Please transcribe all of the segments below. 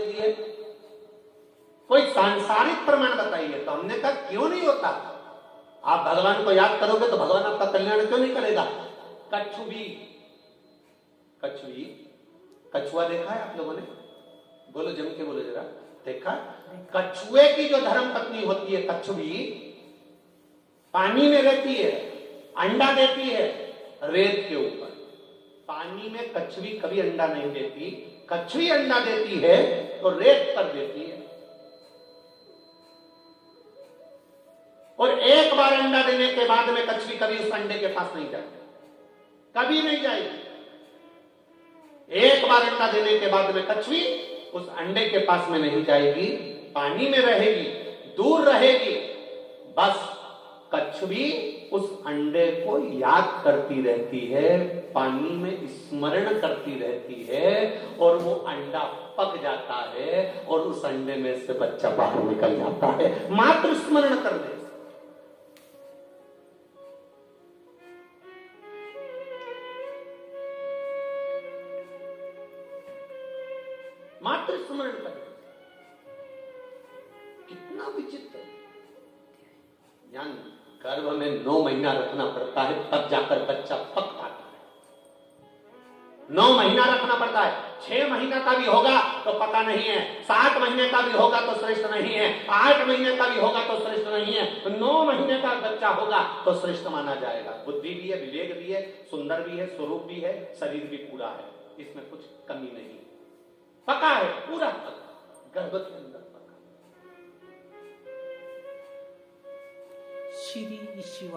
दीजिए, कोई सांसारिक प्रमाण बताइए। तो हमने कहा क्यों नहीं होता? आप भगवान को याद करोगे तो भगवान आपका कल्याण क्यों नहीं करेगा? कछुवी, कछुआ देखा है आप लोगों ने? बोलो, जम के बोलो जरा, देखा? कछुए की जो धर्म पत्नी होती है कछुवी, पानी में रहती है, अंडा देती है रेत के ऊपर। पानी में कछुवी कभी अंडा नहीं देती, कछुवी अंडा देती है तो रेत पर देती है। और एक बार अंडा देने के बाद में कछुवी कभी उस अंडे के पास नहीं जाती, कभी नहीं जाएगी। एक बार अंडा देने के बाद में कछुवी उस अंडे के पास में नहीं जाएगी, पानी में रहेगी, दूर रहेगी। बस कछुवी उस अंडे को याद करती रहती है, पानी में स्मरण करती रहती है, और वो अंडा पक जाता है और उस अंडे में से बच्चा बाहर निकल जाता है, मात्र स्मरण करने से। मात्र स्मरण करने। कितना विचित्र ज्ञान। गर्भ में 9 महीना रखना पड़ता है, तब जाकर बच्चा पक पाता है। 9 महीना रखना पड़ता है। 6 महीना का भी होगा तो पता नहीं है, 7 महीने का भी होगा तो श्रेष्ठ नहीं है, 8 महीने का भी होगा तो श्रेष्ठ नहीं है, तो 9 महीने का बच्चा होगा तो श्रेष्ठ माना जाएगा। बुद्धि भी है, विवेक भी है, सुंदर भी है, स्वरूप भी है, शरीर भी पूरा है, इसमें कुछ कमी नहीं। पका है, पूरा पका, गर्भ के अंदर पका।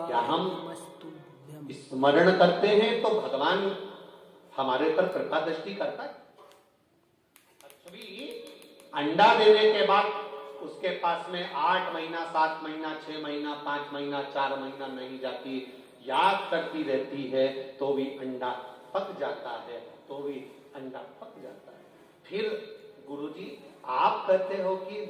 क्या हम स्मरण करते हैं तो भगवान हमारे पर कृपा दृष्टि करता है? कभी अंडा देने के बाद उसके पास में 8 महीना, 7 महीना, 6 महीना, 5 महीना, 4 महीना नहीं जाती, याद करती रहती है तो भी अंडा पक जाता है, तो भी अंडा पक जाता है। फिर गुरुजी आप कहते हो कि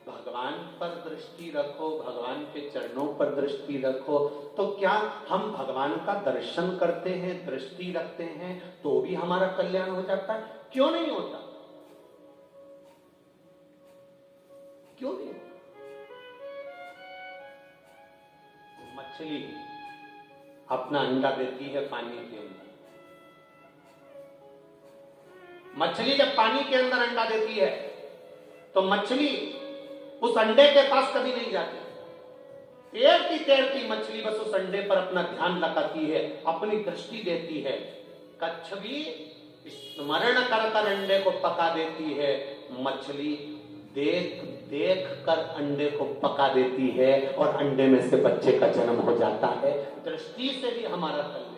भगवान पर दृष्टि रखो, भगवान के चरणों पर दृष्टि रखो, तो क्या हम भगवान का दर्शन करते हैं, दृष्टि रखते हैं तो भी हमारा कल्याण हो जाता है? क्यों नहीं होता? क्यों नहीं होता? मछली अपना अंडा देती है पानी के अंदर। मछली जब पानी के अंदर अंडा देती है तो मछली उस अंडे के पास कभी नहीं जाती। तैरती तैरती मछली बस उस अंडे पर अपना ध्यान लगाती है, अपनी दृष्टि देती है। कछुवी स्मरण कर कर अंडे को पका देती है, मछली देख देख कर अंडे को पका देती है और अंडे में से बच्चे का जन्म हो जाता है। दृष्टि से भी हमारा कल्याण।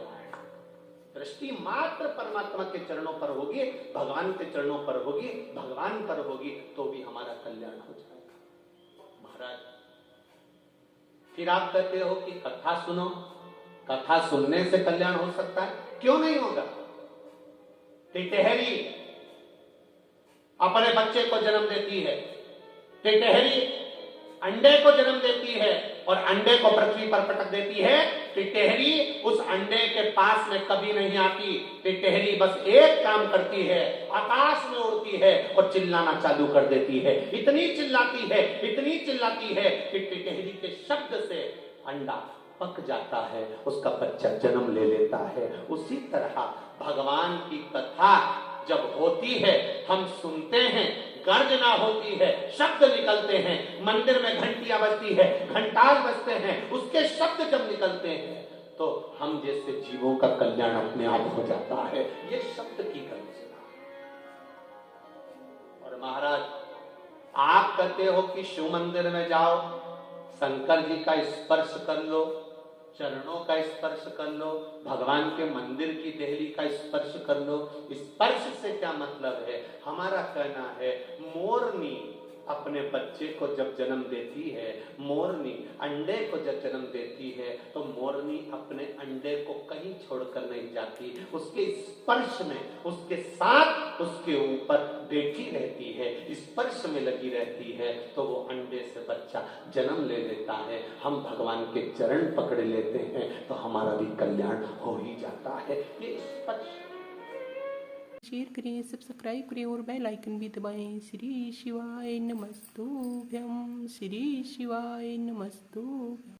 दृष्टि मात्र परमात्मा के चरणों पर होगी, भगवान के चरणों पर होगी, भगवान पर होगी तो भी हमारा कल्याण हो जाएगा। महाराज फिर आप कहते हो कि कथा सुनो, कथा सुनने से कल्याण हो सकता है? क्यों नहीं होगा? टिटहरी अपने बच्चे को जन्म देती है, टिटहरी अंडे को जन्म देती है और अंडे को पृथ्वी पर पटक देती है। टिटहरी उस अंडे के पास में कभी नहीं आती। टिटहरी बस एक काम करती है, आकाश में उड़ती है और चिल्लाना चालू कर देती है। इतनी चिल्लाती है, इतनी चिल्लाती है कि टिटहरी के शब्द से अंडा पक जाता है, उसका बच्चा जन्म ले लेता है। उसी तरह भगवान की कथा जब होती है, हम सुनते हैं, गर्जना होती है, शब्द निकलते हैं, मंदिर में घंटियां बजती है, घंटाल बजते हैं, उसके शब्द जब निकलते हैं तो हम जैसे जीवों का कल्याण अपने आप हो जाता है। ये शब्द की गर्जना। और महाराज आप कहते हो कि शिव मंदिर में जाओ, शंकर जी का स्पर्श कर लो, चरणों का स्पर्श कर लो, भगवान के मंदिर की देहली का स्पर्श कर लो। स्पर्श से क्या मतलब है? हमारा कहना है मोरनी अपने बच्चे को जब जन्म देती है, मोरनी अंडे को जब जन्म देती है तो मोरनी अपने अंडे को कहीं छोड़कर नहीं जाती, उसके स्पर्श में, उसके साथ, उसके ऊपर बैठी रहती है, स्पर्श में लगी रहती है, तो वो अंडे से बच्चा जन्म ले लेता है। हम भगवान के चरण पकड़ लेते हैं तो हमारा भी कल्याण हो ही जाता है। ये स्पर्श शेयर करें, सब्सक्राइब करें और बेल आइकन भी दबाएं। श्री शिवाय नमस्तुभ्यं, श्री शिवाय नमस्तुभ्यं।